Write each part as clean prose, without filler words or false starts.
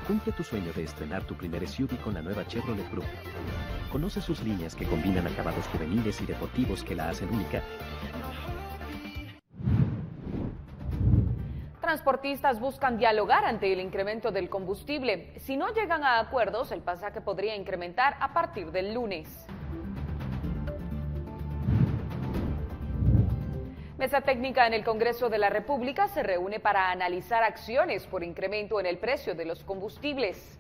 Cumple tu sueño de estrenar tu primer SUV con la nueva Chevrolet Group. Conoce sus líneas que combinan acabados juveniles y deportivos que la hacen única. Transportistas buscan dialogar ante el incremento del combustible. Si no llegan a acuerdos, el pasaje podría incrementar a partir del lunes. Mesa técnica en el Congreso de la República se reúne para analizar acciones por incremento en el precio de los combustibles.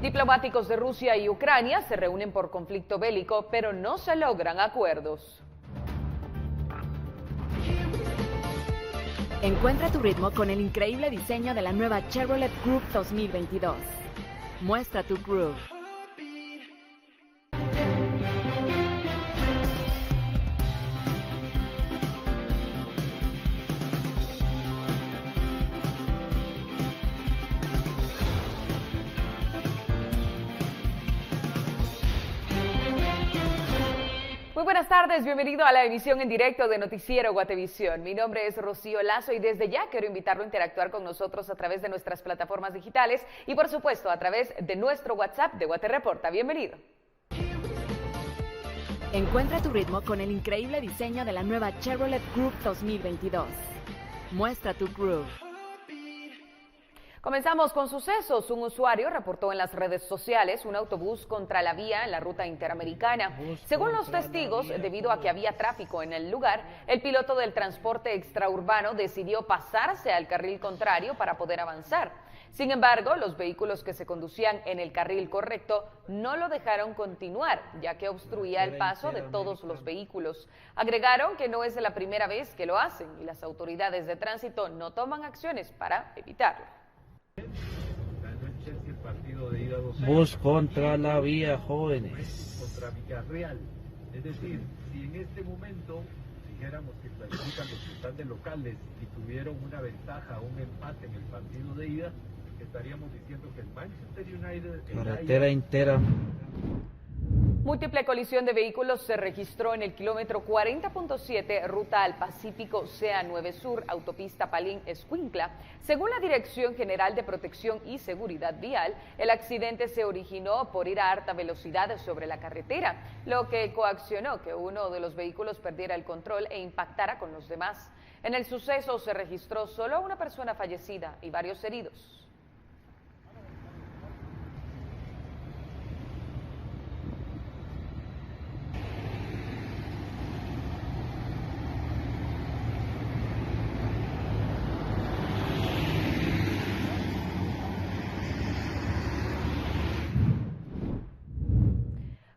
Diplomáticos de Rusia y Ucrania se reúnen por conflicto bélico, pero no se logran acuerdos. Encuentra tu ritmo con el increíble diseño de la nueva Chevrolet Group 2022. Muestra tu groove. Muy buenas tardes, bienvenido a la emisión en directo de Noticiero Guatevisión. Mi nombre es Rocío Lazo y desde ya quiero invitarlo a interactuar con nosotros a través de nuestras plataformas digitales y por supuesto a través de nuestro WhatsApp de Guate Reporta. Bienvenido. Encuentra tu ritmo con el increíble diseño de la nueva Chevrolet Group 2022. Muestra tu groove. Comenzamos con sucesos. Un usuario reportó en las redes sociales un autobús contra la vía en la ruta interamericana. Según los testigos, debido a que había tráfico en el lugar, el piloto del transporte extraurbano decidió pasarse al carril contrario para poder avanzar. Sin embargo, los vehículos que se conducían en el carril correcto no lo dejaron continuar, ya que obstruía el paso de todos los vehículos. Agregaron que no es la primera vez que lo hacen y las autoridades de tránsito no toman acciones para evitarlo. Bus contra la vía, jóvenes. Contra Villarreal. Es decir, si en este momento dijéramos que clasifican los que están de locales y tuvieron una ventaja, un empate en el partido de ida, estaríamos diciendo que el Manchester United... Carretera entera. Múltiple colisión de vehículos se registró en el kilómetro 40.7, ruta al Pacífico CA9 Sur, autopista Palín-Escuintla. Según la Dirección General de Protección y Seguridad Vial, el accidente se originó por ir a alta velocidad sobre la carretera, lo que coaccionó que uno de los vehículos perdiera el control e impactara con los demás. En el suceso se registró solo una persona fallecida y varios heridos.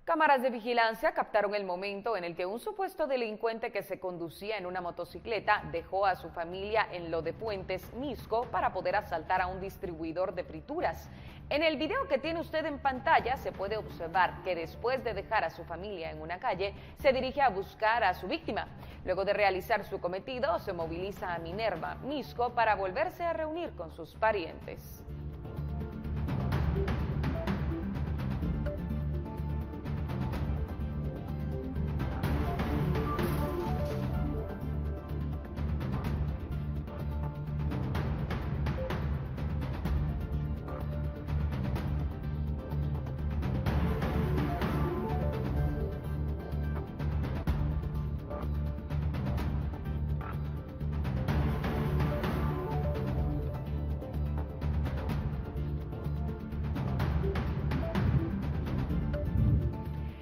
Cámaras de vigilancia captaron el momento en el que un supuesto delincuente que se conducía en una motocicleta dejó a su familia en Lo de Puentes, Misco, para poder asaltar a un distribuidor de frituras. En el video que tiene usted en pantalla se puede observar que después de dejar a su familia en una calle, se dirige a buscar a su víctima. Luego de realizar su cometido, se moviliza a Minerva, Misco, para volverse a reunir con sus parientes.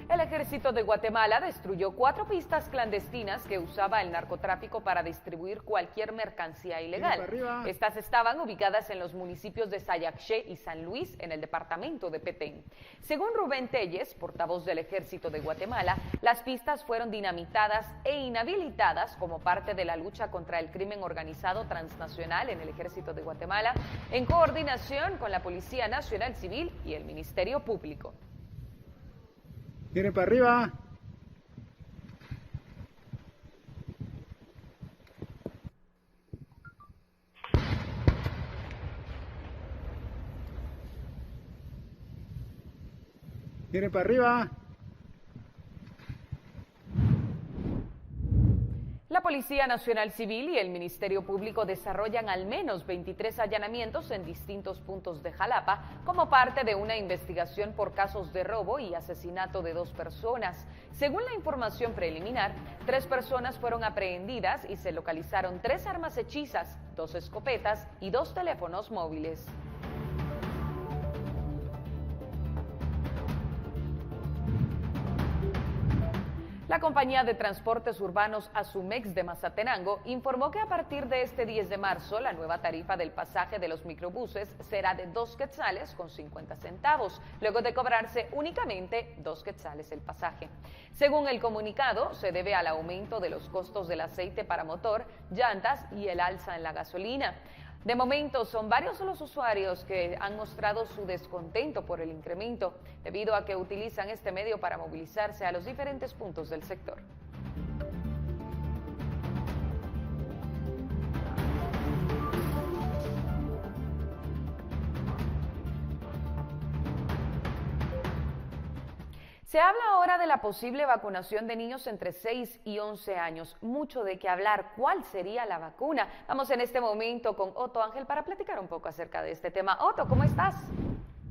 El Ejército de Guatemala destruyó 4 pistas clandestinas que usaba el narcotráfico para distribuir cualquier mercancía ilegal. Estas estaban ubicadas en los municipios de Sayaxché y San Luis, en el departamento de Petén. Según Rubén Telles, portavoz del Ejército de Guatemala, las pistas fueron dinamitadas e inhabilitadas como parte de la lucha contra el crimen organizado transnacional en el Ejército de Guatemala, en coordinación con la Policía Nacional Civil y el Ministerio Público. Tiene para arriba. Tiene para arriba. La Policía Nacional Civil y el Ministerio Público desarrollan al menos 23 allanamientos en distintos puntos de Jalapa como parte de una investigación por casos de robo y asesinato de 2 personas. Según la información preliminar, 3 personas fueron aprehendidas y se localizaron 3 armas hechizas, 2 escopetas y 2 teléfonos móviles. La compañía de transportes urbanos Asumex de Mazatenango informó que a partir de este 10 de marzo la nueva tarifa del pasaje de los microbuses será de 2 quetzales con 50 centavos, luego de cobrarse únicamente 2 quetzales el pasaje. Según el comunicado, se debe al aumento de los costos del aceite para motor, llantas y el alza en la gasolina. De momento, son varios los usuarios que han mostrado su descontento por el incremento, debido a que utilizan este medio para movilizarse a los diferentes puntos del sector. Se habla ahora de la posible vacunación de niños entre 6 y 11 años. Mucho de qué hablar. ¿Cuál sería la vacuna? Vamos en este momento con Otto Ángel para platicar un poco acerca de este tema. Otto, ¿cómo estás?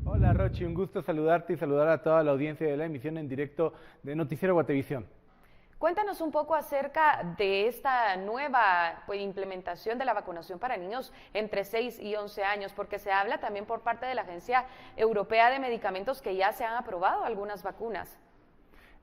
Hola Rochi, un gusto saludarte y saludar a toda la audiencia de la emisión en directo de Noticiero Guatevisión. Cuéntanos un poco acerca de esta nueva implementación de la vacunación para niños entre 6 y 11 años, porque se habla también por parte de la Agencia Europea de Medicamentos que ya se han aprobado algunas vacunas.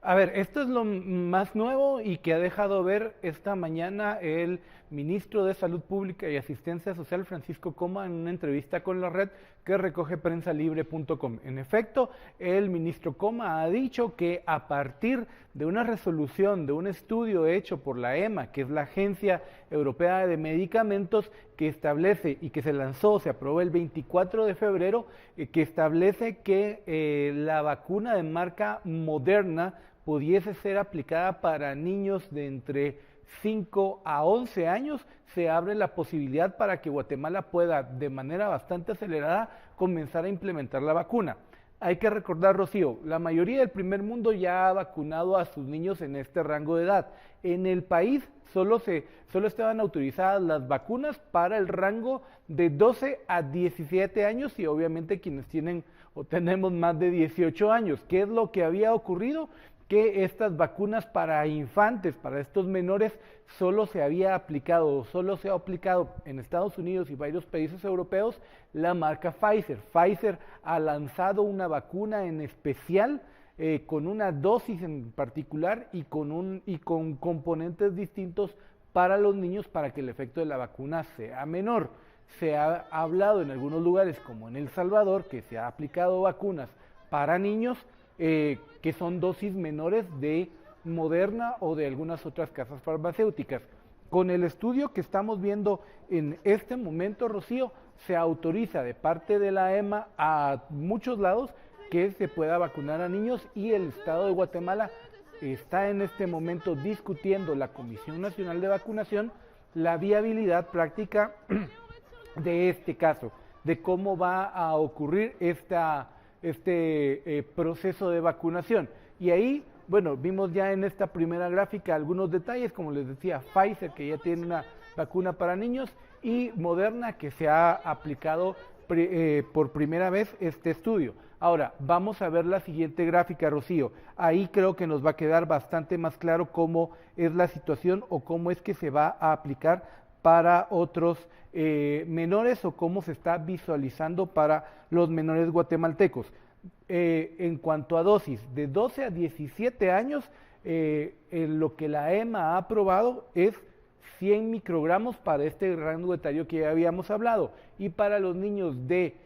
A ver, esto es lo más nuevo y que ha dejado ver esta mañana el ministro de Salud Pública y Asistencia Social, Francisco Coma, en una entrevista con la red que recoge prensalibre.com. En efecto, el ministro Coma ha dicho que a partir de una resolución de un estudio hecho por la EMA, que es la Agencia Europea de Medicamentos, que establece y que se lanzó, se aprobó el 24 de febrero, que establece que la vacuna de marca Moderna pudiese ser aplicada para niños de entre 5 a 11 años, se abre la posibilidad para que Guatemala pueda, de manera bastante acelerada, comenzar a implementar la vacuna. Hay que recordar, Rocío, la mayoría del primer mundo ya ha vacunado a sus niños en este rango de edad. En el país solo estaban autorizadas las vacunas para el rango de 12 a 17 años y obviamente quienes tienen o tenemos más de 18 años. ¿Qué es lo que había ocurrido? Que estas vacunas para infantes, para estos menores, solo se ha aplicado en Estados Unidos y varios países europeos la marca Pfizer. Pfizer ha lanzado una vacuna en especial con una dosis en particular y con componentes distintos para los niños para que el efecto de la vacuna sea menor. Se ha hablado en algunos lugares, como en El Salvador, que se ha aplicado vacunas para niños que son dosis menores de Moderna o de algunas otras casas farmacéuticas. Con el estudio que estamos viendo en este momento, Rocío, se autoriza de parte de la EMA a muchos lados que se pueda vacunar a niños y el Estado de Guatemala está en este momento discutiendo la Comisión Nacional de Vacunación la viabilidad práctica de este caso, de cómo va a ocurrir este proceso de vacunación. Y ahí, bueno, vimos ya en esta primera gráfica algunos detalles, como les decía, Pfizer, que ya tiene una vacuna para niños, y Moderna, que se ha aplicado por primera vez este estudio. Ahora, vamos a ver la siguiente gráfica, Rocío. Ahí creo que nos va a quedar bastante más claro cómo es la situación o cómo es que se va a aplicar para otros menores o cómo se está visualizando para los menores guatemaltecos. En cuanto a dosis, de 12 a 17 años, lo que la EMA ha aprobado es 100 microgramos para este rango etario que ya habíamos hablado. Y para los niños de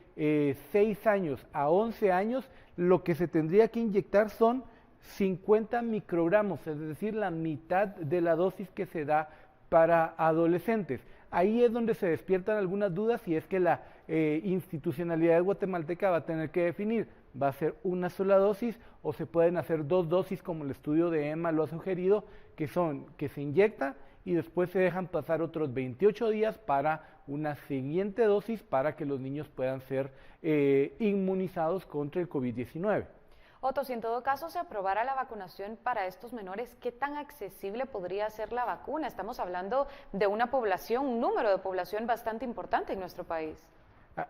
6 años a 11 años, lo que se tendría que inyectar son 50 microgramos, es decir, la mitad de la dosis que se da para adolescentes. Ahí es donde se despiertan algunas dudas y es que la institucionalidad guatemalteca va a tener que definir, ¿va a ser una sola dosis o se pueden hacer 2 dosis como el estudio de EMA lo ha sugerido, que son que se inyecta y después se dejan pasar otros 28 días para una siguiente dosis para que los niños puedan ser inmunizados contra el COVID-19? Otto, si en todo caso se aprobara la vacunación para estos menores, ¿qué tan accesible podría ser la vacuna? Estamos hablando de una población, un número de población bastante importante en nuestro país.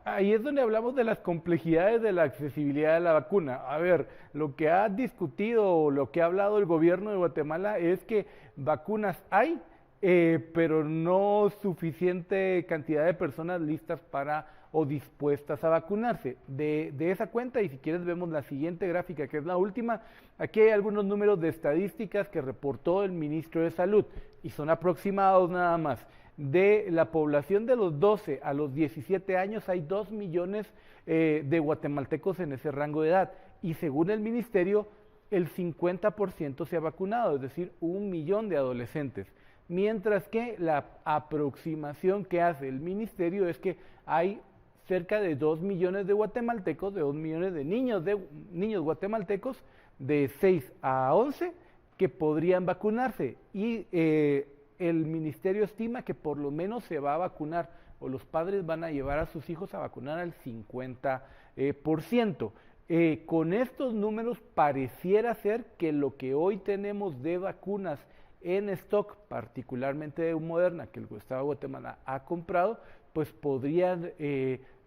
Ahí es donde hablamos de las complejidades de la accesibilidad de la vacuna. A ver, lo que ha discutido, lo que ha hablado el gobierno de Guatemala es que vacunas hay, pero no suficiente cantidad de personas listas para o dispuestas a vacunarse. De esa cuenta, y si quieres vemos la siguiente gráfica, que es la última, aquí hay algunos números de estadísticas que reportó el ministro de Salud, y son aproximados nada más. De la población de los 12 a los 17 años hay 2 millones de guatemaltecos en ese rango de edad, y según el ministerio, el 50% se ha vacunado, es decir, 1 millón de adolescentes. Mientras que la aproximación que hace el ministerio es que hay cerca de 2 millones de guatemaltecos, de 2 millones de niños guatemaltecos de 6 a 11 que podrían vacunarse, y el ministerio estima que por lo menos se va a vacunar, o los padres van a llevar a sus hijos a vacunar al 50%. Con estos números pareciera ser que lo que hoy tenemos de vacunas en stock, particularmente de Moderna, que el Estado de Guatemala ha comprado, pues podrían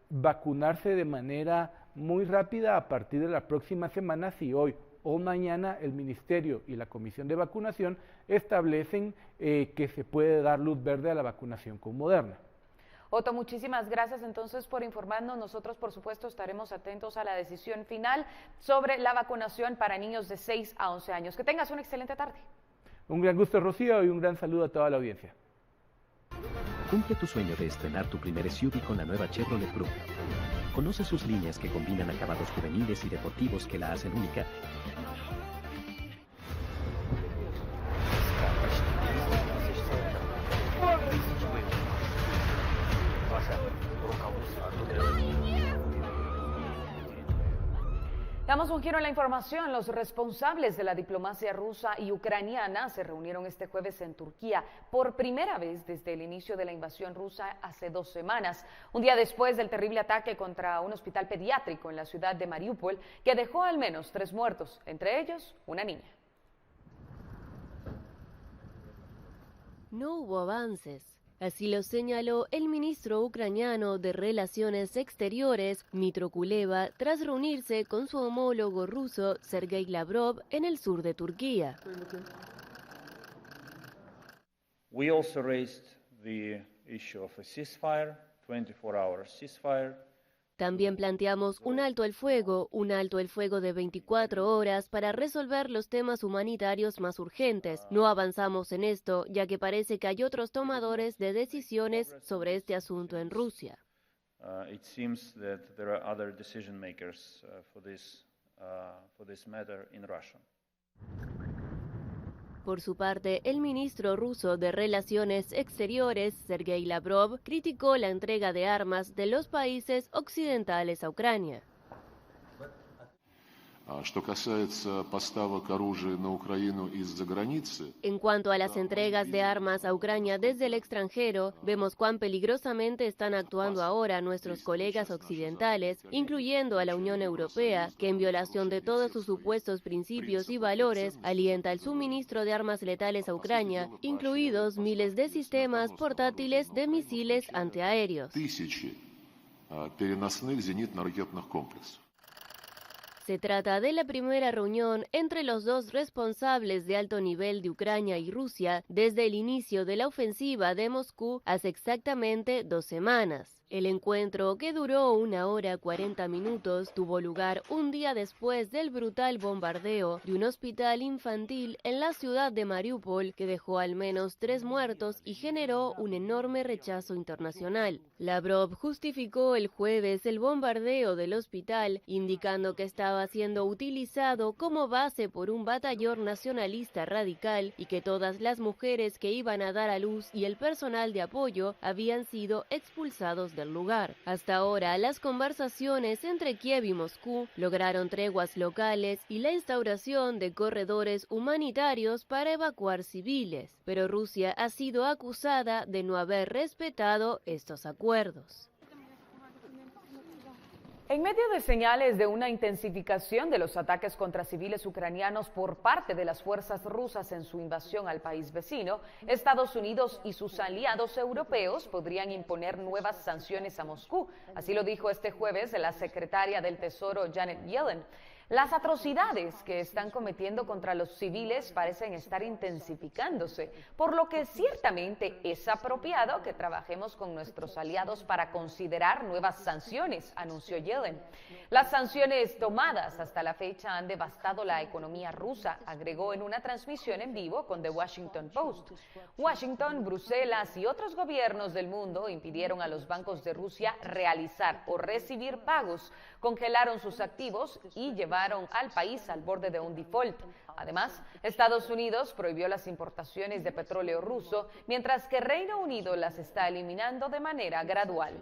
vacunarse de manera muy rápida a partir de la próxima semana, si hoy o mañana el Ministerio y la Comisión de Vacunación establecen que se puede dar luz verde a la vacunación con Moderna. Otto, muchísimas gracias entonces por informarnos. Nosotros, por supuesto, estaremos atentos a la decisión final sobre la vacunación para niños de 6 a 11 años. Que tengas una excelente tarde. Un gran gusto, Rocío, y un gran saludo a toda la audiencia. Cumple tu sueño de estrenar tu primer SUV con la nueva Chevrolet Group. Conoce sus líneas que combinan acabados juveniles y deportivos que la hacen única. Damos un giro en la información. Los responsables de la diplomacia rusa y ucraniana se reunieron este jueves en Turquía por primera vez desde el inicio de la invasión rusa hace 2 semanas, un día después del terrible ataque contra un hospital pediátrico en la ciudad de Mariupol, que dejó al menos 3 muertos, entre ellos una niña. No hubo avances. Así lo señaló el ministro ucraniano de Relaciones Exteriores, Dmytro Kuleba, tras reunirse con su homólogo ruso, Sergei Lavrov, en el sur de Turquía. We also raised the issue of a ceasefire, 24-hour ceasefire. También planteamos un alto el fuego de 24 horas para resolver los temas humanitarios más urgentes. No avanzamos en esto, ya que parece que hay otros tomadores de decisiones sobre este asunto en Rusia. It seems that there are other decision makers for this matter in Russia. Por su parte, el ministro ruso de Relaciones Exteriores, Sergei Lavrov, criticó la entrega de armas de los países occidentales a Ucrania. En cuanto a las entregas de armas a Ucrania desde el extranjero, vemos cuán peligrosamente están actuando ahora nuestros colegas occidentales, incluyendo a la Unión Europea, que en violación de todos sus supuestos principios y valores, alienta el suministro de armas letales a Ucrania, incluidos miles de sistemas portátiles de misiles antiaéreos. Se trata de la primera reunión entre los dos responsables de alto nivel de Ucrania y Rusia desde el inicio de la ofensiva de Moscú hace exactamente 2 semanas. El encuentro, que duró 1 hora 40 minutos, tuvo lugar un día después del brutal bombardeo de un hospital infantil en la ciudad de Mariupol, que dejó al menos 3 muertos y generó un enorme rechazo internacional. Lavrov justificó el jueves el bombardeo del hospital, indicando que estaba siendo utilizado como base por un batallón nacionalista radical y que todas las mujeres que iban a dar a luz y el personal de apoyo habían sido expulsados del lugar. Hasta ahora, las conversaciones entre Kiev y Moscú lograron treguas locales y la instauración de corredores humanitarios para evacuar civiles, pero Rusia ha sido acusada de no haber respetado estos acuerdos. En medio de señales de una intensificación de los ataques contra civiles ucranianos por parte de las fuerzas rusas en su invasión al país vecino, Estados Unidos y sus aliados europeos podrían imponer nuevas sanciones a Moscú. Así lo dijo este jueves la secretaria del Tesoro Janet Yellen. Las atrocidades que están cometiendo contra los civiles parecen estar intensificándose, por lo que ciertamente es apropiado que trabajemos con nuestros aliados para considerar nuevas sanciones, anunció Yellen. Las sanciones tomadas hasta la fecha han devastado la economía rusa, agregó en una transmisión en vivo con The Washington Post. Washington, Bruselas y otros gobiernos del mundo impidieron a los bancos de Rusia realizar o recibir pagos, congelaron sus activos y llevaron al país al borde de un default. Además, Estados Unidos prohibió las importaciones de petróleo ruso, mientras que Reino Unido las está eliminando de manera gradual.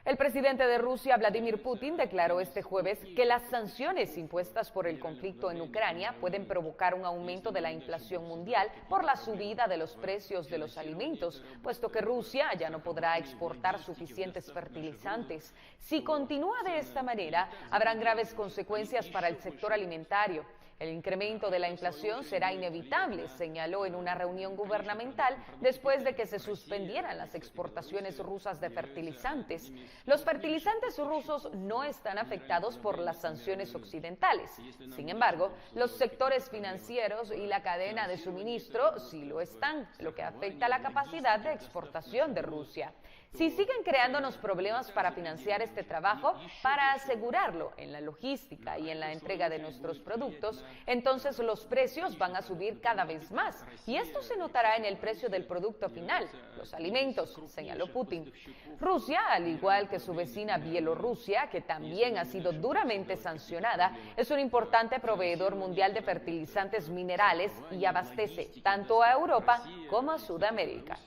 El presidente de Rusia, Vladimir Putin, declaró este jueves que las sanciones impuestas por el conflicto en Ucrania pueden provocar un aumento de la inflación mundial por la subida de los precios de los alimentos, puesto que Rusia ya no podrá exportar suficientes fertilizantes. Si continúa de esta manera, habrán graves consecuencias para el sector alimentario. El incremento de la inflación será inevitable, señaló en una reunión gubernamental después de que se suspendieran las exportaciones rusas de fertilizantes. Los fertilizantes rusos no están afectados por las sanciones occidentales. Sin embargo, los sectores financieros y la cadena de suministro sí lo están, lo que afecta la capacidad de exportación de Rusia. Si siguen creándonos problemas para financiar este trabajo, para asegurarlo en la logística y en la entrega de nuestros productos, entonces los precios van a subir cada vez más y esto se notará en el precio del producto final, los alimentos, señaló Putin. Rusia, al igual que su vecina Bielorrusia, que también ha sido duramente sancionada, es un importante proveedor mundial de fertilizantes minerales y abastece tanto a Europa como a Sudamérica.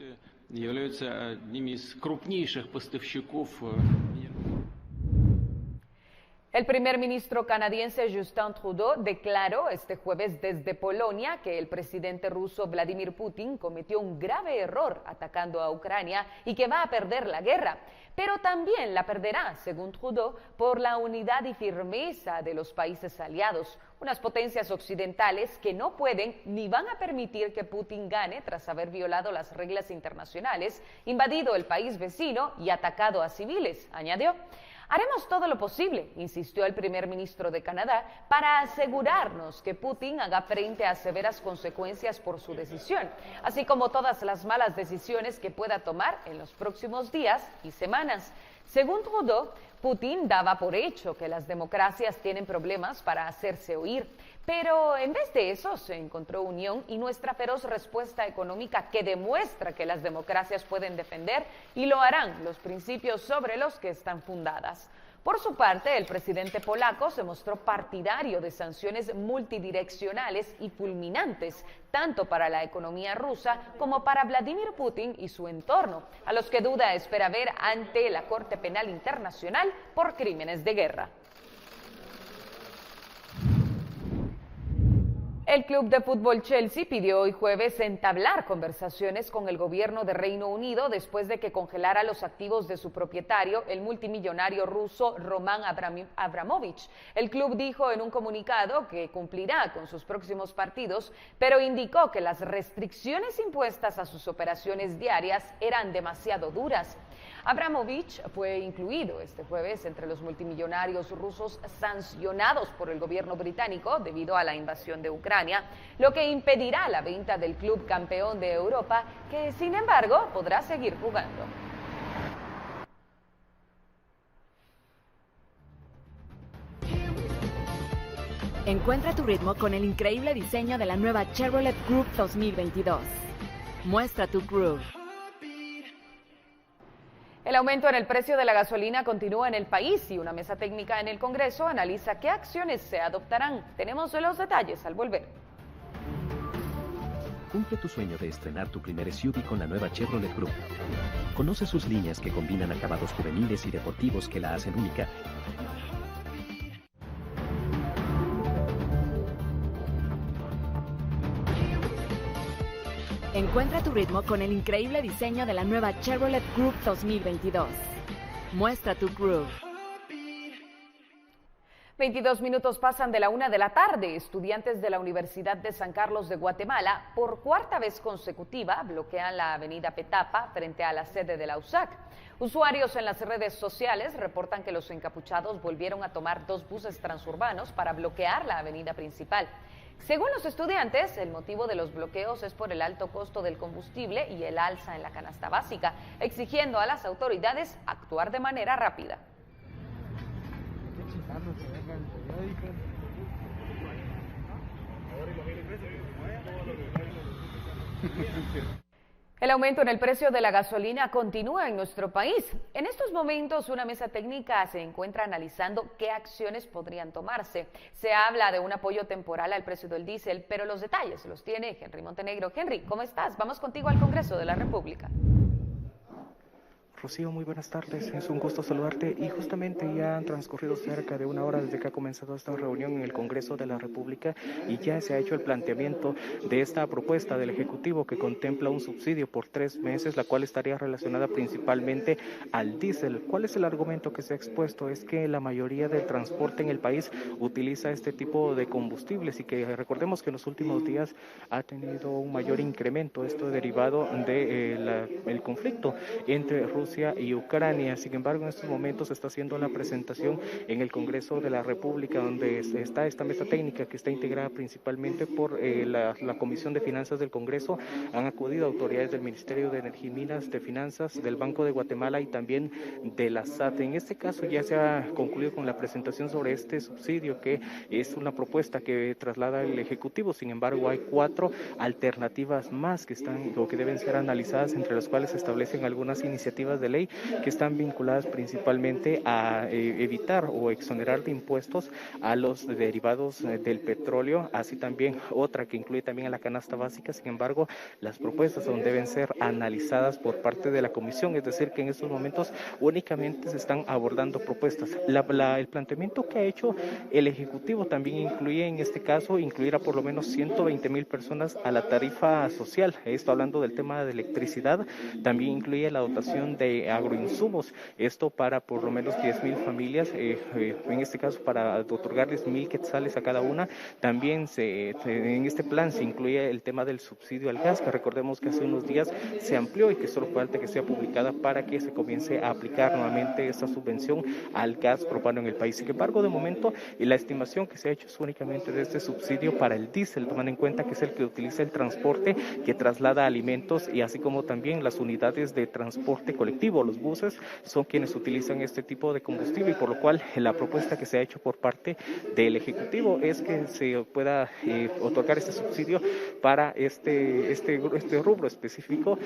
Являются одними из крупнейших поставщиков. El primer ministro canadiense Justin Trudeau declaró este jueves desde Polonia que el presidente ruso Vladimir Putin cometió un grave error atacando a Ucrania y que va a perder la guerra, pero también la perderá, según Trudeau, por la unidad y firmeza de los países aliados, unas potencias occidentales que no pueden ni van a permitir que Putin gane tras haber violado las reglas internacionales, invadido el país vecino y atacado a civiles, añadió. Haremos todo lo posible, insistió el primer ministro de Canadá, para asegurarnos que Putin haga frente a severas consecuencias por su decisión, así como todas las malas decisiones que pueda tomar en los próximos días y semanas. Según Trudeau, Putin daba por hecho que las democracias tienen problemas para hacerse oír, pero en vez de eso se encontró unión y nuestra feroz respuesta económica que demuestra que las democracias pueden defender y lo harán los principios sobre los que están fundadas. Por su parte, el presidente polaco se mostró partidario de sanciones multidireccionales y fulminantes, tanto para la economía rusa como para Vladimir Putin y su entorno, a los que duda espera ver ante la Corte Penal Internacional por crímenes de guerra. El club de fútbol Chelsea pidió hoy jueves entablar conversaciones con el gobierno de Reino Unido después de que congelara los activos de su propietario, el multimillonario ruso Roman Abramovich. El club dijo en un comunicado que cumplirá con sus próximos partidos, pero indicó que las restricciones impuestas a sus operaciones diarias eran demasiado duras. Abramovich fue incluido este jueves entre los multimillonarios rusos sancionados por el gobierno británico debido a la invasión de Ucrania, lo que impedirá la venta del club campeón de Europa, que sin embargo podrá seguir jugando. Encuentra tu ritmo con el increíble diseño de la nueva Chevrolet Group 2022. Muestra tu groove. El aumento en el precio de la gasolina continúa en el país y una mesa técnica en el Congreso analiza qué acciones se adoptarán. Tenemos los detalles al volver. Cumple tu sueño de estrenar tu primer SUV con la nueva Chevrolet Group. Conoce sus líneas que combinan acabados juveniles y deportivos que la hacen única. Encuentra tu ritmo con el increíble diseño de la nueva Chevrolet Group 2022. Muestra tu groove. 22 minutos pasan de la 1 de la tarde. Estudiantes de la Universidad de San Carlos de Guatemala, por cuarta vez consecutiva, bloquean la avenida Petapa frente a la sede de la USAC. Usuarios en las redes sociales reportan que los encapuchados volvieron a tomar 2 buses transurbanos para bloquear la avenida principal. Según los estudiantes, el motivo de los bloqueos es por el alto costo del combustible y el alza en la canasta básica, exigiendo a las autoridades actuar de manera rápida. El aumento en el precio de la gasolina continúa en nuestro país. En estos momentos, una mesa técnica se encuentra analizando qué acciones podrían tomarse. Se habla de un apoyo temporal al precio del diésel, pero los detalles los tiene Henry Montenegro. Henry, ¿cómo estás? Vamos contigo al Congreso de la República. Rocío, muy buenas tardes, es un gusto saludarte y justamente ya han transcurrido cerca de 1 hora desde que ha comenzado esta reunión en el Congreso de la República y ya se ha hecho el planteamiento de esta propuesta del Ejecutivo que contempla un subsidio por 3 meses, la cual estaría relacionada principalmente al diésel. ¿Cuál es el argumento que se ha expuesto? Es que la mayoría del transporte en el país utiliza este tipo de combustibles y que recordemos que en los últimos días ha tenido un mayor incremento, esto derivado del conflicto entre Rusia y Ucrania. Sin embargo, en estos momentos se está haciendo la presentación en el Congreso de la República, donde está esta mesa técnica que está integrada principalmente por la Comisión de Finanzas del Congreso. Han acudido autoridades del Ministerio de Energía y Minas, de Finanzas, del Banco de Guatemala y también de la SAT. En este caso ya se ha concluido con la presentación sobre este subsidio, que es una propuesta que traslada el Ejecutivo. Sin embargo, hay 4 alternativas más que están o que deben ser analizadas, entre las cuales se establecen algunas iniciativas de ley que están vinculadas principalmente a evitar o exonerar de impuestos a los derivados del petróleo, así también otra que incluye también a la canasta básica. Sin embargo, las propuestas deben ser analizadas por parte de la comisión, es decir, que en estos momentos únicamente se están abordando propuestas. El planteamiento que ha hecho el Ejecutivo también incluye, en este caso, incluir a por lo menos 120,000 personas a la tarifa social. Esto hablando del tema de electricidad, también incluye la dotación de agroinsumos, esto para por lo menos 10,000 familias, en este caso para otorgarles 1,000 quetzales a cada una. También en este plan se incluye el tema del subsidio al gas, que recordemos que hace unos días se amplió y que solo falta que sea publicada para que se comience a aplicar nuevamente esta subvención al gas propano en el país. Sin embargo, de momento, la estimación que se ha hecho es únicamente de este subsidio para el diésel, tomando en cuenta que es el que utiliza el transporte que traslada alimentos y así como también las unidades de transporte colectivo. Los buses son quienes utilizan este tipo de combustible y por lo cual la propuesta que se ha hecho por parte del Ejecutivo es que se pueda otorgar este subsidio para este rubro específico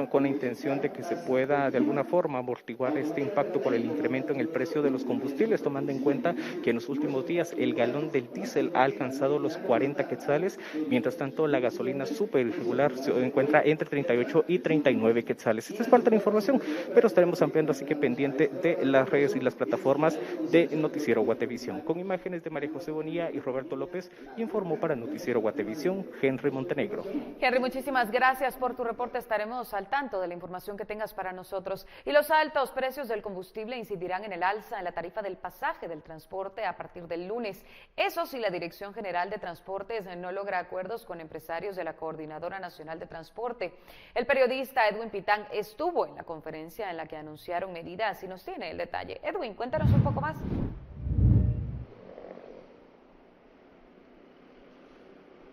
con la intención de que se pueda de alguna forma amortiguar este impacto por el incremento en el precio de los combustibles, tomando en cuenta que en los últimos días el galón del diésel ha alcanzado los 40 quetzales, mientras tanto la gasolina súper regular se encuentra entre 38 y 39 quetzales. Esta es parte de la información, pero estaremos ampliando, así que pendiente de las redes y las plataformas de Noticiero Guatevisión. Con imágenes de María José Bonilla y Roberto López, informó para Noticiero Guatevisión, Henry Montenegro. Henry, muchísimas gracias por tu reporte. Estaremos al tanto de la información que tengas para nosotros. Y los altos precios del combustible incidirán en el alza en la tarifa del pasaje del transporte a partir del lunes. Eso si la Dirección General de Transportes no logra acuerdos con empresarios de la Coordinadora Nacional de Transporte. El periodista Edwin Pitán estuvo en la conferencia en la que anunciaron medidas y nos tiene el detalle. Edwin, cuéntanos un poco más.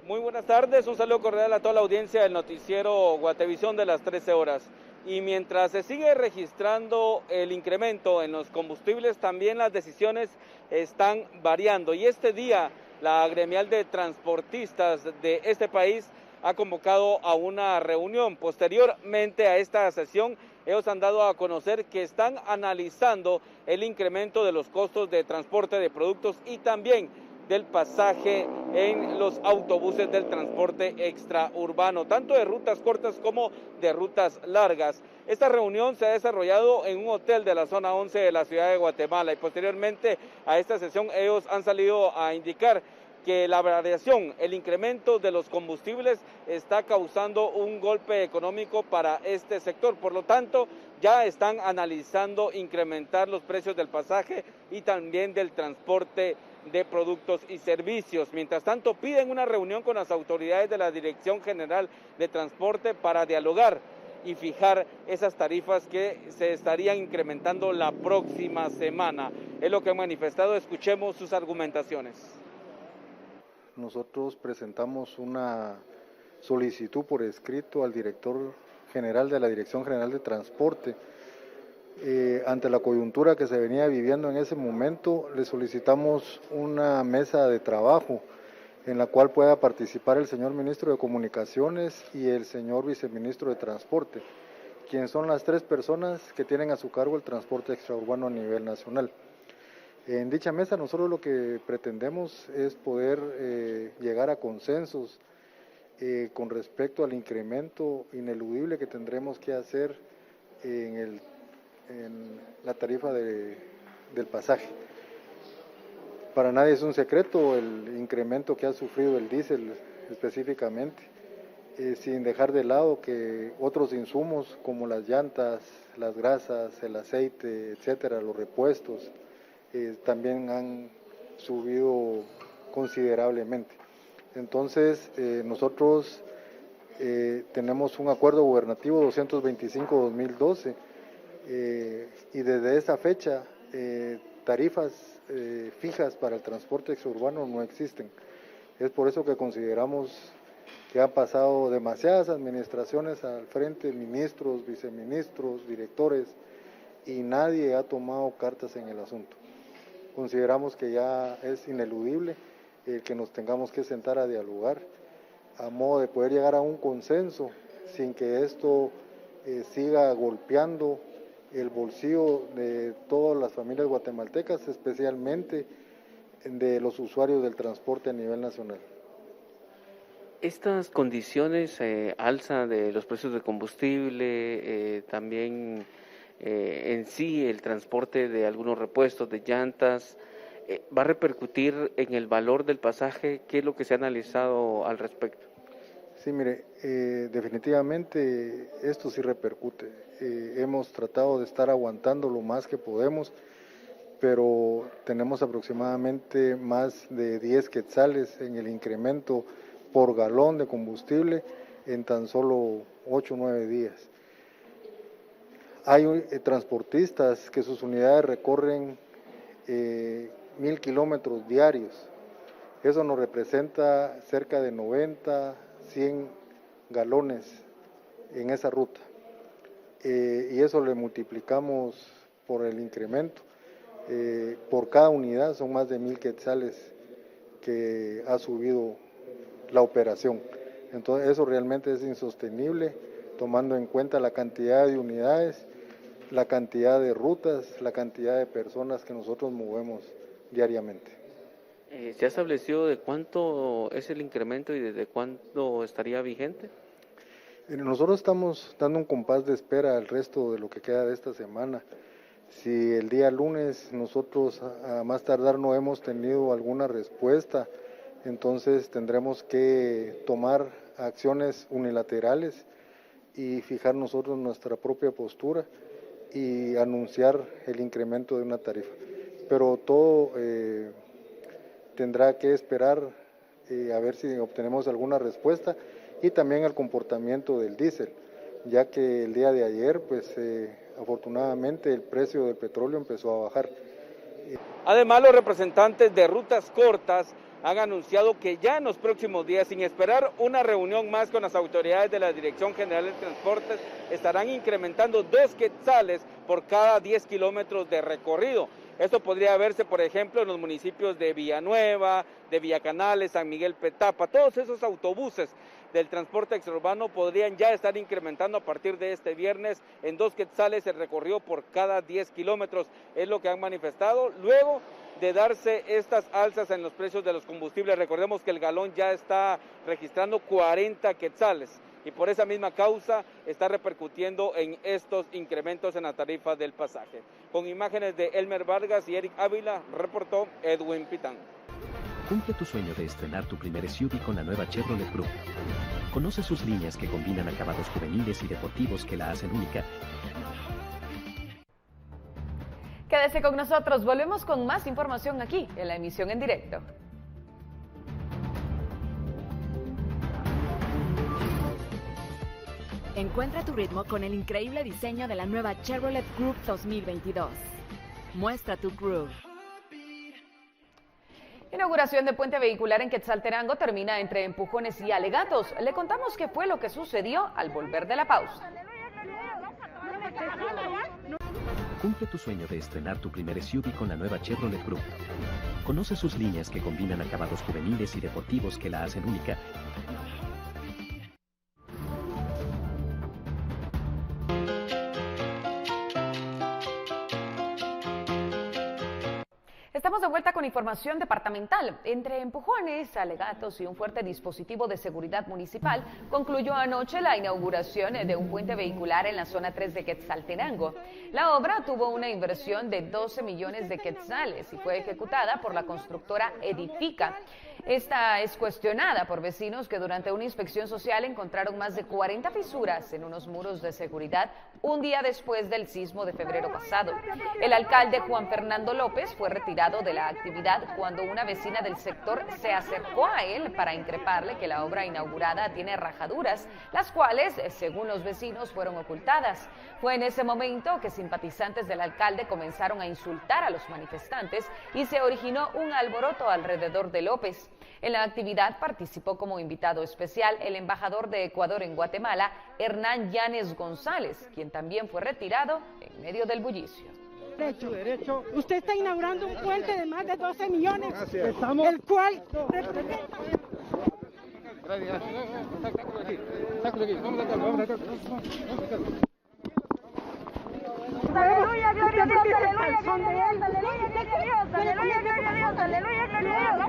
Muy buenas tardes, un saludo cordial a toda la audiencia del noticiero Guatevisión de las 13 horas. Y mientras se sigue registrando el incremento en los combustibles, también las decisiones están variando. Y este día, la gremial de transportistas de este país ha convocado a una reunión. Posteriormente a esta sesión, ellos han dado a conocer que están analizando el incremento de los costos de transporte de productos y también del pasaje en los autobuses del transporte extraurbano, tanto de rutas cortas como de rutas largas. Esta reunión se ha desarrollado en un hotel de la zona 11 de la ciudad de Guatemala y posteriormente a esta sesión ellos han salido a indicar que la variación, el incremento de los combustibles está causando un golpe económico para este sector. Por lo tanto, ya están analizando incrementar los precios del pasaje y también del transporte de productos y servicios. Mientras tanto, piden una reunión con las autoridades de la Dirección General de Transporte para dialogar y fijar esas tarifas que se estarían incrementando la próxima semana. Es lo que han manifestado. Escuchemos sus argumentaciones. Nosotros presentamos una solicitud por escrito al director general de la Dirección General de Transporte. Ante la coyuntura que se venía viviendo en ese momento, le solicitamos una mesa de trabajo en la cual pueda participar el señor ministro de Comunicaciones y el señor viceministro de Transporte, quienes son las tres personas que tienen a su cargo el transporte extraurbano a nivel nacional. En dicha mesa nosotros lo que pretendemos es poder llegar a consensos con respecto al incremento ineludible que tendremos que hacer en la tarifa del pasaje. Para nadie es un secreto el incremento que ha sufrido el diésel específicamente, sin dejar de lado que otros insumos como las llantas, las grasas, el aceite, etcétera, los repuestos, también han subido considerablemente. Entonces, nosotros tenemos un acuerdo gubernativo 225-2012 y desde esa fecha tarifas fijas para el transporte exurbano no existen. Es por eso que consideramos que han pasado demasiadas administraciones al frente, ministros, viceministros, directores, y nadie ha tomado cartas en el asunto. Consideramos que ya es ineludible el que nos tengamos que sentar a dialogar a modo de poder llegar a un consenso sin que esto siga golpeando el bolsillo de todas las familias guatemaltecas, especialmente de los usuarios del transporte a nivel nacional. Estas condiciones, alza de los precios de combustible, también en sí el transporte de algunos repuestos, de llantas, ¿va a repercutir en el valor del pasaje? ¿Qué es lo que se ha analizado al respecto? Sí, mire, definitivamente esto sí repercute. Hemos tratado de estar aguantando lo más que podemos, pero tenemos aproximadamente más de 10 quetzales en el incremento por galón de combustible en tan solo 8 o 9 días. Hay transportistas que sus unidades recorren 1,000 kilómetros diarios. Eso nos representa cerca de 90, 100 galones en esa ruta. Y eso le multiplicamos por el incremento. Por cada unidad son más de 1,000 quetzales que ha subido la operación. Entonces eso realmente es insostenible, tomando en cuenta la cantidad de unidades, la cantidad de rutas, la cantidad de personas que nosotros movemos diariamente. ¿Se ha establecido de cuánto es el incremento y desde cuándo estaría vigente? Nosotros estamos dando un compás de espera al resto de lo que queda de esta semana. Si el día lunes nosotros a más tardar no hemos tenido alguna respuesta, entonces tendremos que tomar acciones unilaterales y fijar nosotros nuestra propia postura y anunciar el incremento de una tarifa. Pero todo tendrá que esperar a ver si obtenemos alguna respuesta y también al comportamiento del diésel, ya que el día de ayer, pues afortunadamente el precio del petróleo empezó a bajar. Además, los representantes de rutas cortas han anunciado que ya en los próximos días, sin esperar una reunión más con las autoridades de la Dirección General de Transportes, estarán incrementando 2 quetzales por cada 10 kilómetros de recorrido. Esto podría verse, por ejemplo, en los municipios de Villanueva, de Villacanales, San Miguel Petapa. Todos esos autobuses del transporte extraurbano podrían ya estar incrementando a partir de este viernes en 2 quetzales el recorrido por cada 10 kilómetros. Es lo que han manifestado luego de darse estas alzas en los precios de los combustibles. Recordemos que el galón ya está registrando 40 quetzales y por esa misma causa está repercutiendo en estos incrementos en la tarifa del pasaje. Con imágenes de Elmer Vargas y Eric Ávila, reportó Edwin Pitán. Cumple tu sueño de estrenar tu primer SUV con la nueva Chevrolet Cruze. Conoce sus líneas que combinan acabados juveniles y deportivos que la hacen única. Quédese con nosotros, volvemos con más información aquí en la emisión en directo. Encuentra tu ritmo con el increíble diseño de la nueva Chevrolet Cruze 2022. Muestra tu Cruze. Inauguración de puente vehicular en Quetzaltenango termina entre empujones y alegatos. Le contamos qué fue lo que sucedió al volver de la pausa. Cumple tu sueño de estrenar tu primer SUV con la nueva Chevrolet Cruze. Conoce sus líneas que combinan acabados juveniles y deportivos que la hacen única. Estamos de vuelta con información departamental. Entre empujones, alegatos y un fuerte dispositivo de seguridad municipal, concluyó anoche la inauguración de un puente vehicular en la zona 3 de Quetzaltenango. La obra tuvo una inversión de 12 millones de quetzales y fue ejecutada por la constructora Edifica. Esta es cuestionada por vecinos que durante una inspección social encontraron más de 40 fisuras en unos muros de seguridad un día después del sismo de febrero pasado. El alcalde Juan Fernando López fue retirado de la actividad cuando una vecina del sector se acercó a él para increparle que la obra inaugurada tiene rajaduras, las cuales, según los vecinos, fueron ocultadas. Fue en ese momento que simpatizantes del alcalde comenzaron a insultar a los manifestantes y se originó un alboroto alrededor de López. En la actividad participó como invitado especial el embajador de Ecuador en Guatemala, Hernán Llanes González, quien también fue retirado en medio del bullicio. Derecho. Usted está inaugurando un puente de más de 12 millones, el cual representa... Aleluya, gloria a Dios, aleluya, gloria a Dios, aleluya, gloria a Dios, aleluya, gloria a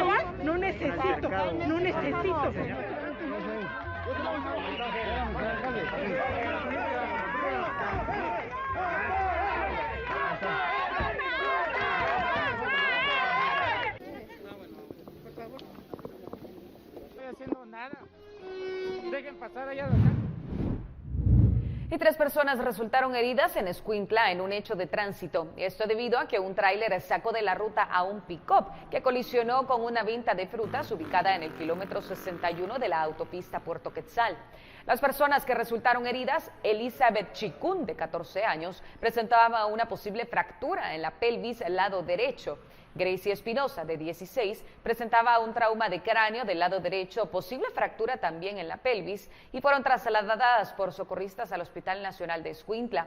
Dios. No necesito. No estoy haciendo nada. Dejen pasar allá de acá. Y 3 personas resultaron heridas en Escuintla en un hecho de tránsito. Esto debido a que un tráiler sacó de la ruta a un pick-up que colisionó con una venta de frutas ubicada en el kilómetro 61 de la autopista Puerto Quetzal. Las personas que resultaron heridas, Elizabeth Chicún, de 14 años, presentaba una posible fractura en la pelvis lado derecho. Gracie Espinosa, de 16, presentaba un trauma de cráneo del lado derecho, posible fractura también en la pelvis, y fueron trasladadas por socorristas al Hospital Nacional de Escuintla.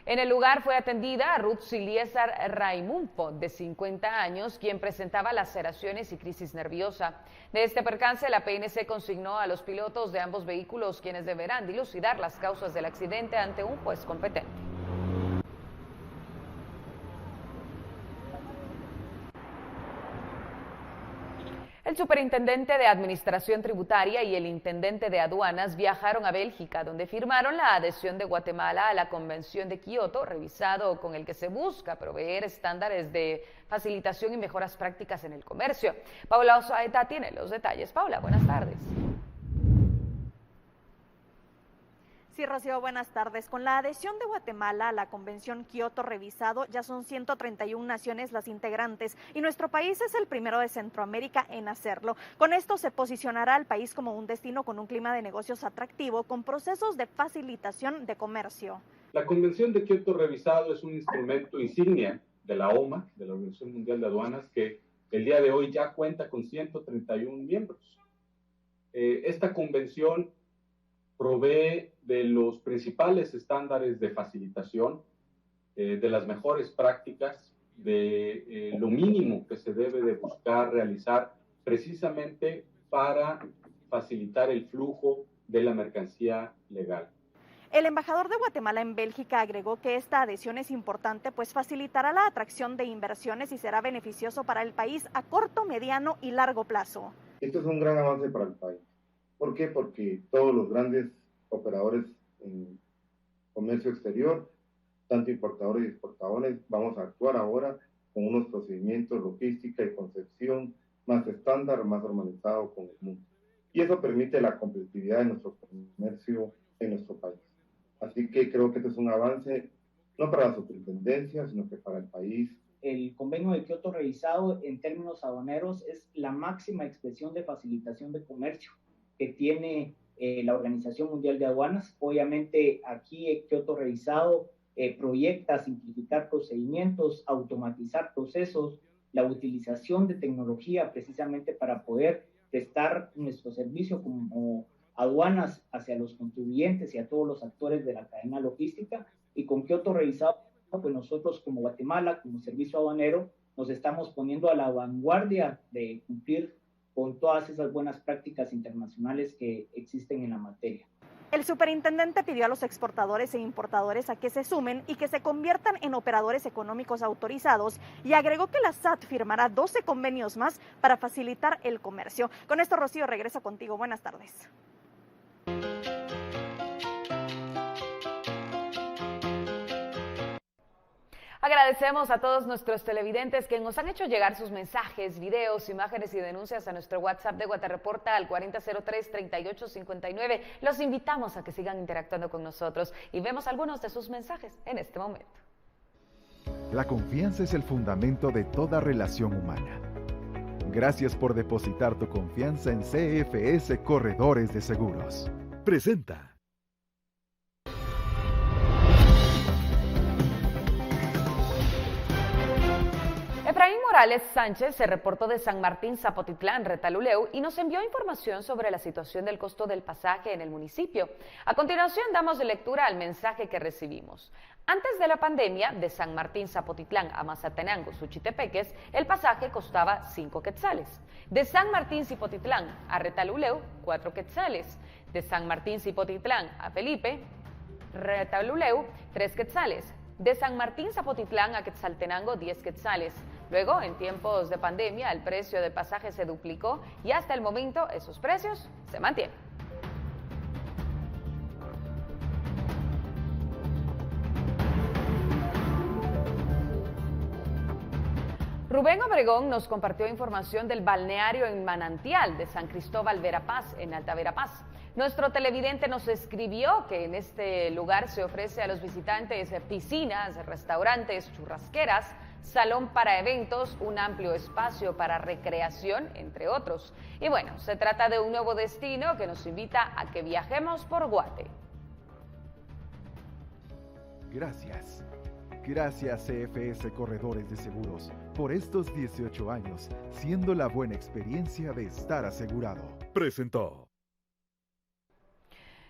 En el lugar fue atendida Ruth Siliesar Raimumpo, de 50 años, quien presentaba laceraciones y crisis nerviosa. De este percance, la PNC consignó a los pilotos de ambos vehículos, quienes deberán dilucidar las causas del accidente ante un juez competente. El superintendente de Administración Tributaria y el intendente de Aduanas viajaron a Bélgica, donde firmaron la adhesión de Guatemala a la Convención de Kioto, revisado con el que se busca proveer estándares de facilitación y mejoras prácticas en el comercio. Paula Osaeta tiene los detalles. Paula, buenas tardes. Sí, Rocío, buenas tardes. Con la adhesión de Guatemala a la Convención Kioto revisado, ya son 131 naciones las integrantes y nuestro país es el primero de Centroamérica en hacerlo. Con esto se posicionará al país como un destino con un clima de negocios atractivo, con procesos de facilitación de comercio. La Convención de Kioto revisado es un instrumento insignia de la OMA, de la Organización Mundial de Aduanas, que el día de hoy ya cuenta con 131 miembros. Esta convención provee de los principales estándares de facilitación, de las mejores prácticas, de lo mínimo que se debe de buscar realizar precisamente para facilitar el flujo de la mercancía legal. El embajador de Guatemala en Bélgica agregó que esta adhesión es importante, pues facilitará la atracción de inversiones y será beneficioso para el país a corto, mediano y largo plazo. Esto es un gran avance para el país. ¿Por qué? Porque todos los grandes operadores en comercio exterior, tanto importadores y exportadores, vamos a actuar ahora con unos procedimientos, logística y concepción más estándar, más normalizado con el mundo. Y eso permite la competitividad de nuestro comercio en nuestro país. Así que creo que este es un avance no para la superintendencia, sino que para el país. El convenio de Kioto revisado en términos aduaneros es la máxima expresión de facilitación de comercio que tiene la Organización Mundial de Aduanas. Obviamente aquí Kioto revisado proyecta simplificar procedimientos, automatizar procesos, la utilización de tecnología precisamente para poder prestar nuestro servicio como aduanas hacia los contribuyentes y a todos los actores de la cadena logística. Y con Kioto revisado, pues nosotros como Guatemala, como servicio aduanero, nos estamos poniendo a la vanguardia de cumplir con todas esas buenas prácticas internacionales que existen en la materia. El superintendente pidió a los exportadores e importadores a que se sumen y que se conviertan en operadores económicos autorizados y agregó que la SAT firmará 12 convenios más para facilitar el comercio. Con esto, Rocío, regreso contigo. Buenas tardes. Agradecemos a todos nuestros televidentes que nos han hecho llegar sus mensajes, videos, imágenes y denuncias a nuestro WhatsApp de Guatarreporta al 4003-3859. Los invitamos a que sigan interactuando con nosotros y vemos algunos de sus mensajes en este momento. La confianza es el fundamento de toda relación humana. Gracias por depositar tu confianza en CFS Corredores de Seguros. Presenta. Efraín Morales Sánchez se reportó de San Martín Zapotitlán, Retaluleu, y nos envió información sobre la situación del costo del pasaje en el municipio. A continuación damos lectura al mensaje que recibimos. Antes de la pandemia, de San Martín Zapotitlán a Mazatenango, Suchitepeques, el pasaje costaba 5 quetzales. De San Martín Zapotitlán a Retaluleu, 4 quetzales. De San Martín Zapotitlán a Felipe, Retaluleu, 3 quetzales. De San Martín Zapotitlán a Quetzaltenango, 10 quetzales. Luego, en tiempos de pandemia, el precio de pasaje se duplicó y hasta el momento esos precios se mantienen. Rubén Obregón nos compartió información del balneario en Manantial de San Cristóbal Verapaz, en Alta Verapaz. Nuestro televidente nos escribió que en este lugar se ofrece a los visitantes piscinas, restaurantes, churrasqueras, salón para eventos, un amplio espacio para recreación, entre otros. Y bueno, se trata de un nuevo destino que nos invita a que viajemos por Guate. Gracias. Gracias CFS Corredores de Seguros por estos 18 años, siendo la buena experiencia de estar asegurado. Presentó.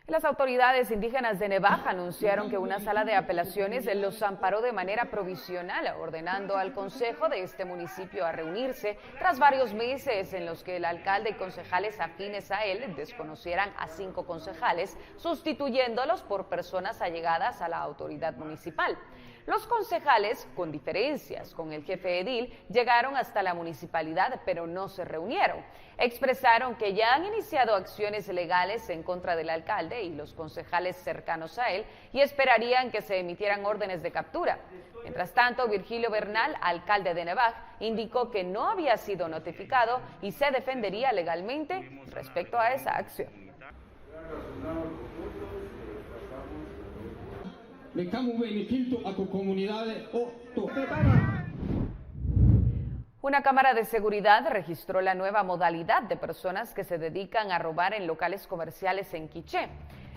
Las autoridades indígenas de Nevaj anunciaron que una sala de apelaciones los amparó de manera provisional, ordenando al consejo de este municipio a reunirse tras varios meses en los que el alcalde y concejales afines a él desconocieran a 5 concejales, sustituyéndolos por personas allegadas a la autoridad municipal. Los concejales, con diferencias con el jefe edil, llegaron hasta la municipalidad, pero no se reunieron. Expresaron que ya han iniciado acciones legales en contra del alcalde y los concejales cercanos a él y esperarían que se emitieran órdenes de captura. Mientras tanto, Virgilio Bernal, alcalde de Nevaj, indicó que no había sido notificado y se defendería legalmente respecto a esa acción. Una cámara de seguridad registró la nueva modalidad de personas que se dedican a robar en locales comerciales en Quiché.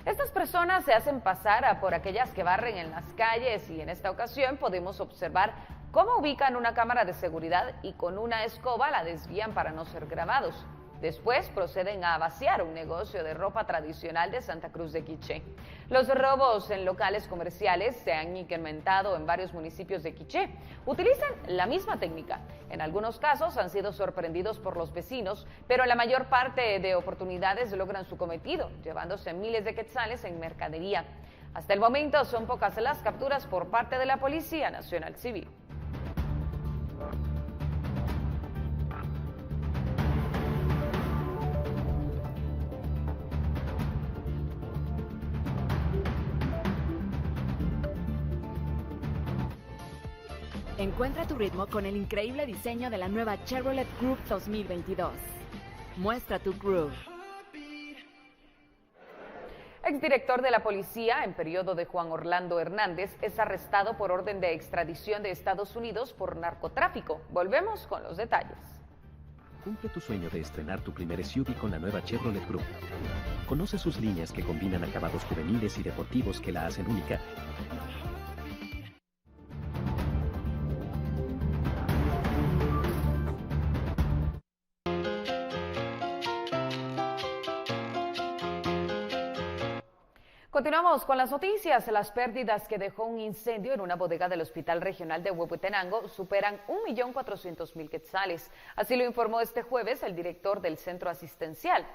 Estas personas se hacen pasar por aquellas que barren en las calles y en esta ocasión podemos observar cómo ubican una cámara de seguridad y con una escoba la desvían para no ser grabados. Después proceden a vaciar un negocio de ropa tradicional de Santa Cruz de Quiché. Los robos en locales comerciales se han incrementado en varios municipios de Quiché. Utilizan la misma técnica. En algunos casos han sido sorprendidos por los vecinos, pero la mayor parte de oportunidades logran su cometido, llevándose miles de quetzales en mercadería. Hasta el momento son pocas las capturas por parte de la Policía Nacional Civil. Encuentra tu ritmo con el increíble diseño de la nueva Chevrolet Group 2022. Muestra tu groove. Exdirector de la policía en periodo de Juan Orlando Hernández es arrestado por orden de extradición de Estados Unidos por narcotráfico. Volvemos con los detalles. Cumple tu sueño de estrenar tu primer SUV con la nueva Chevrolet Group. Conoce sus líneas que combinan acabados juveniles y deportivos que la hacen única. Continuamos con las noticias. Las pérdidas que dejó un incendio en una bodega del Hospital Regional de Huehuetenango superan 1.400.000 quetzales. Así lo informó este jueves el director del centro asistencial.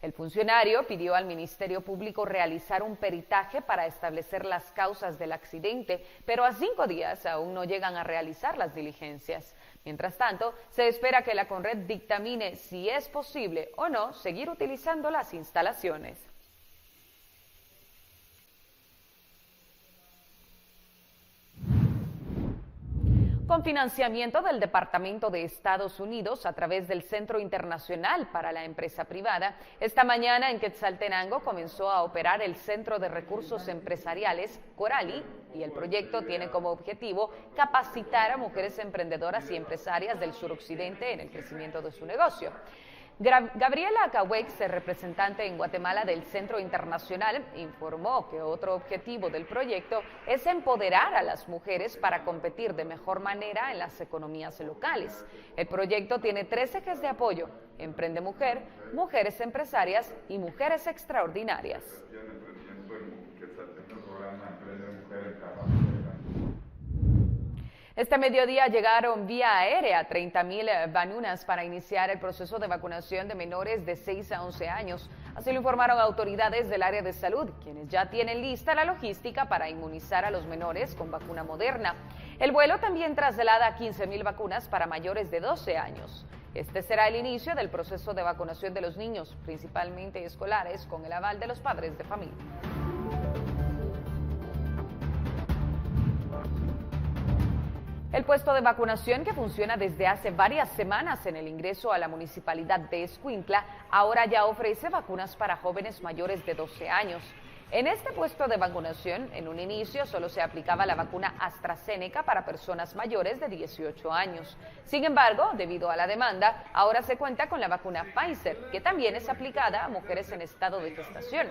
El funcionario pidió al Ministerio Público realizar un peritaje para establecer las causas del accidente, pero a 5 días aún no llegan a realizar las diligencias. Mientras tanto, se espera que la CONRED dictamine si es posible o no seguir utilizando las instalaciones. Con financiamiento del Departamento de Estados Unidos a través del Centro Internacional para la Empresa Privada, esta mañana en Quetzaltenango comenzó a operar el Centro de Recursos Empresariales, Corali, y el proyecto tiene como objetivo capacitar a mujeres emprendedoras y empresarias del suroccidente en el crecimiento de su negocio. Gabriela Cahuex, representante en Guatemala del Centro Internacional, informó que otro objetivo del proyecto es empoderar a las mujeres para competir de mejor manera en las economías locales. El proyecto tiene 3 ejes de apoyo: Emprende Mujer, Mujeres Empresarias y Mujeres Extraordinarias. Este mediodía llegaron vía aérea 30.000 vacunas para iniciar el proceso de vacunación de menores de 6 a 11 años. Así lo informaron autoridades del área de salud, quienes ya tienen lista la logística para inmunizar a los menores con vacuna Moderna. El vuelo también traslada 15.000 vacunas para mayores de 12 años. Este será el inicio del proceso de vacunación de los niños, principalmente escolares, con el aval de los padres de familia. El puesto de vacunación, que funciona desde hace varias semanas en el ingreso a la municipalidad de Escuintla, ahora ya ofrece vacunas para jóvenes mayores de 12 años. En este puesto de vacunación, en un inicio solo se aplicaba la vacuna AstraZeneca para personas mayores de 18 años. Sin embargo, debido a la demanda, ahora se cuenta con la vacuna Pfizer, que también es aplicada a mujeres en estado de gestación.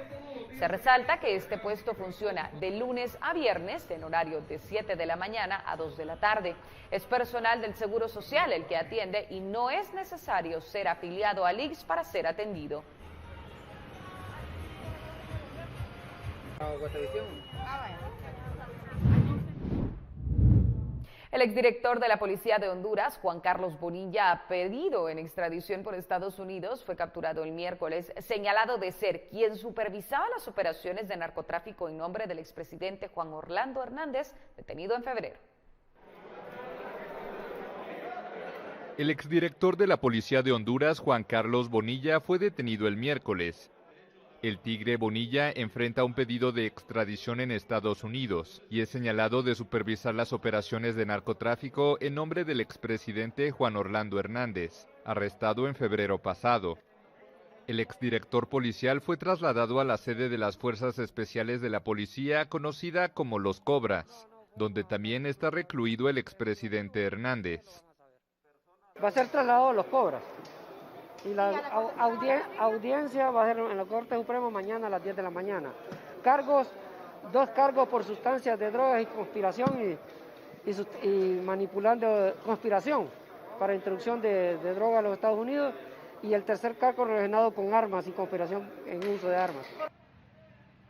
Se resalta que este puesto funciona de lunes a viernes en horario de 7 de la mañana a 2 de la tarde. Es personal del Seguro Social el que atiende y no es necesario ser afiliado al IGS para ser atendido. El exdirector de la Policía de Honduras, Juan Carlos Bonilla, pedido en extradición por Estados Unidos, fue capturado el miércoles, señalado de ser quien supervisaba las operaciones de narcotráfico en nombre del expresidente Juan Orlando Hernández, detenido en febrero. El exdirector de la Policía de Honduras, Juan Carlos Bonilla, fue detenido el miércoles. El Tigre Bonilla enfrenta un pedido de extradición en Estados Unidos y es señalado de supervisar las operaciones de narcotráfico en nombre del expresidente Juan Orlando Hernández, arrestado en febrero pasado. El exdirector policial fue trasladado a la sede de las Fuerzas Especiales de la Policía, conocida como Los Cobras, donde también está recluido el expresidente Hernández. Va a ser trasladado a Los Cobras. Y la audiencia va a ser en la Corte Suprema mañana a las 10 de la mañana. 2 cargos por sustancias de drogas y conspiración y manipulando conspiración para introducción de drogas a los Estados Unidos, y el tercer cargo relacionado con armas y conspiración en uso de armas.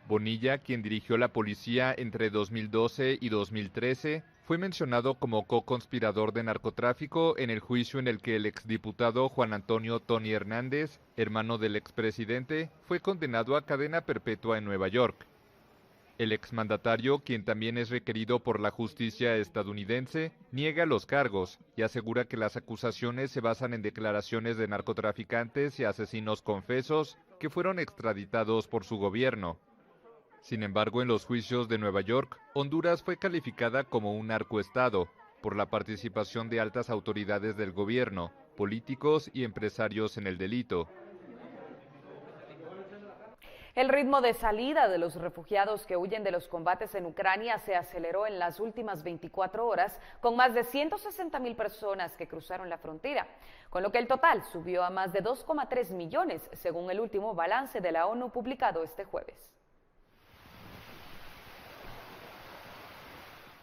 Bonilla, quien dirigió la policía entre 2012 y 2013, fue mencionado como co-conspirador de narcotráfico en el juicio en el que el exdiputado Juan Antonio Tony Hernández, hermano del expresidente, fue condenado a cadena perpetua en Nueva York. El exmandatario, quien también es requerido por la justicia estadounidense, niega los cargos y asegura que las acusaciones se basan en declaraciones de narcotraficantes y asesinos confesos que fueron extraditados por su gobierno. Sin embargo, en los juicios de Nueva York, Honduras fue calificada como un narcoestado por la participación de altas autoridades del gobierno, políticos y empresarios en el delito. El ritmo de salida de los refugiados que huyen de los combates en Ucrania se aceleró en las últimas 24 horas, con más de 160.000 personas que cruzaron la frontera, con lo que el total subió a más de 2,3 millones, según el último balance de la ONU publicado este jueves.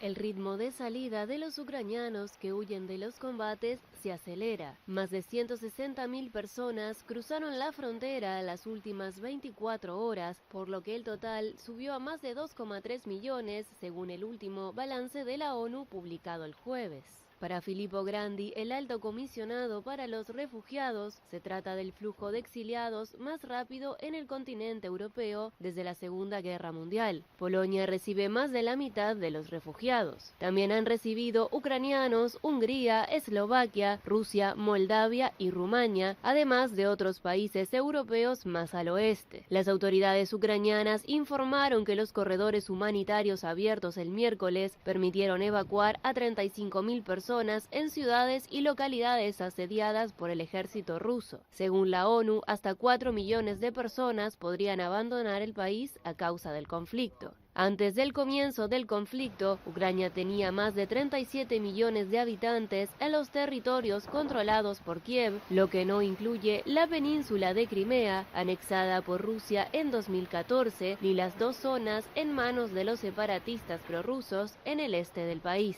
El ritmo de salida de los ucranianos que huyen de los combates se acelera. Más de 160.000 personas cruzaron la frontera las últimas 24 horas, por lo que el total subió a más de 2,3 millones, según el último balance de la ONU publicado el jueves. Para Filippo Grandi, el alto comisionado para los refugiados, se trata del flujo de exiliados más rápido en el continente europeo desde la Segunda Guerra Mundial. Polonia recibe más de la mitad de los refugiados. También han recibido ucranianos, Hungría, Eslovaquia, Rusia, Moldavia y Rumania, además de otros países europeos más al oeste. Las autoridades ucranianas informaron que los corredores humanitarios abiertos el miércoles permitieron evacuar a 35.000 personas en ciudades y localidades asediadas por el ejército ruso. Según la ONU, hasta 4 millones de personas podrían abandonar el país a causa del conflicto. Antes del comienzo del conflicto, Ucrania tenía más de 37 millones de habitantes en los territorios controlados por Kiev, lo que no incluye la península de Crimea, anexada por Rusia en 2014, ni las dos zonas en manos de los separatistas prorrusos en el este del país.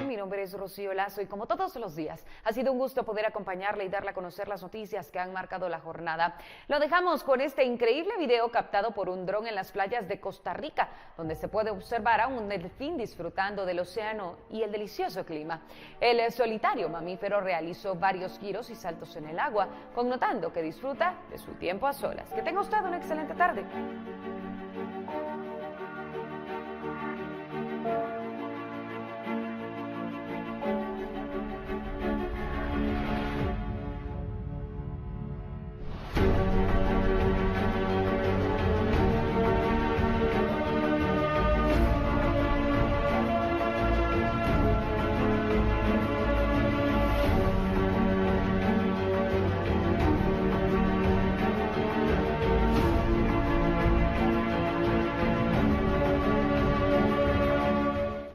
Mi nombre es Rocío Lazo y como todos los días, ha sido un gusto poder acompañarle y darle a conocer las noticias que han marcado la jornada. Lo dejamos con este increíble video captado por un dron en las playas de Costa Rica, donde se puede observar a un delfín disfrutando del océano y el delicioso clima. El solitario mamífero realizó varios giros y saltos en el agua, connotando que disfruta de su tiempo a solas. Que tenga usted una excelente tarde.